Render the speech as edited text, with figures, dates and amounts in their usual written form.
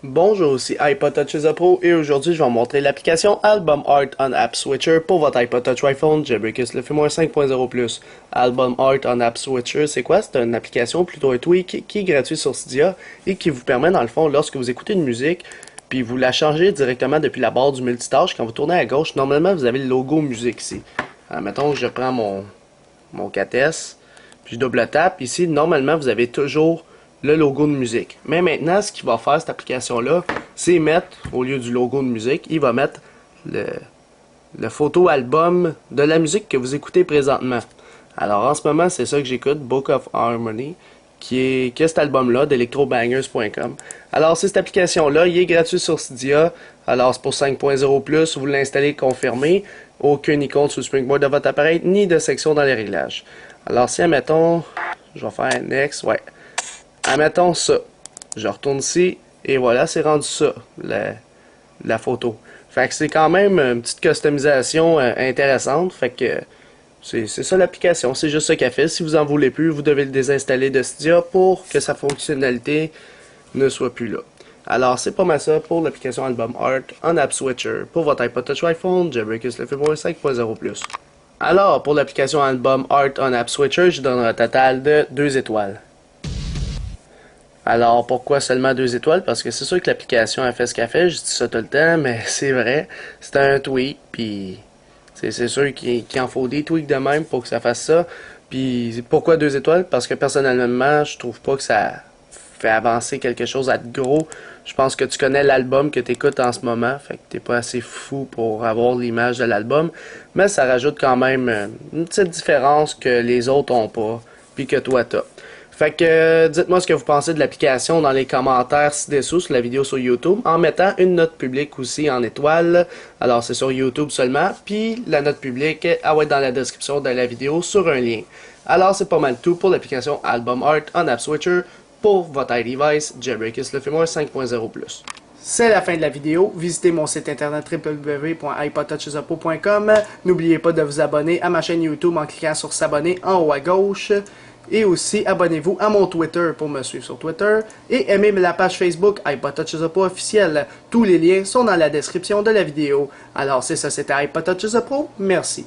Bonjour, ici iPod Touch Pro et aujourd'hui je vais vous montrer l'application Album Art on App Switcher pour votre iPod Touch iPhone Jailbreakers le firmware 5.0+. Album Art on App Switcher, c'est quoi? C'est une application, plutôt un tweak qui est gratuit sur Cydia et qui vous permet dans le fond, lorsque vous écoutez une musique, puis vous la changez directement depuis la barre du multitâche, quand vous tournez à gauche, normalement vous avez le logo musique ici. Alors, mettons que je prends mon 4S, puis je double tape, ici normalement vous avez toujours le logo de musique. Mais maintenant, ce qu'il va faire, cette application-là, c'est mettre, au lieu du logo de musique, il va mettre le photo-album de la musique que vous écoutez présentement. Alors, en ce moment, c'est ça que j'écoute, Book of Harmony, qui est cet album-là, d'electrobangers.com. Alors, c'est cette application-là, il est gratuit sur Cydia. Alors, c'est pour 5.0+, vous l'installez confirmé. Aucune icône sous Springboard de votre appareil, ni de section dans les réglages. Alors, si, admettons, je vais faire Next, ouais. Admettons ça. Je retourne ici et voilà, c'est rendu ça, la photo. Fait que c'est quand même une petite customisation intéressante. Fait que c'est ça l'application, c'est juste ça qu'elle fait. Si vous en voulez plus, vous devez le désinstaller de Cydia pour que sa fonctionnalité ne soit plus là. Alors c'est pas mal ça pour l'application Album Art en App Switcher pour votre iPod Touch iPhone Jailbreakers le firmware 5.0+. Alors pour l'application Album Art en App Switcher, je donne un total de 2 étoiles. Alors, pourquoi seulement 2 étoiles? Parce que c'est sûr que l'application a fait ce qu'elle fait, je dis ça tout le temps, mais c'est vrai. C'est un tweak, puis c'est sûr qu'il en faut des tweaks de même pour que ça fasse ça. Puis pourquoi 2 étoiles? Parce que personnellement, je trouve pas que ça fait avancer quelque chose à de gros. Je pense que tu connais l'album que tu écoutes en ce moment, fait que t'es pas assez fou pour avoir l'image de l'album. Mais ça rajoute quand même une petite différence que les autres ont pas, puis que toi t'as. Fait que dites-moi ce que vous pensez de l'application dans les commentaires ci-dessous sur la vidéo sur YouTube en mettant une note publique aussi en étoile. Alors c'est sur YouTube seulement, puis la note publique elle va être dans la description de la vidéo sur un lien. Alors c'est pas mal tout pour l'application Album Art en App Switcher pour votre iDevice Jailbreakers le firmware 5.0+. C'est la fin de la vidéo. Visitez mon site internet www.ipodtouchesuppo.com. N'oubliez pas de vous abonner à ma chaîne YouTube en cliquant sur s'abonner en haut à gauche. Et aussi, abonnez-vous à mon Twitter pour me suivre sur Twitter. Et aimez la page Facebook iPod Touches Pro officielle. Tous les liens sont dans la description de la vidéo. Alors c'est ça, c'était iPod Touches Pro. Merci.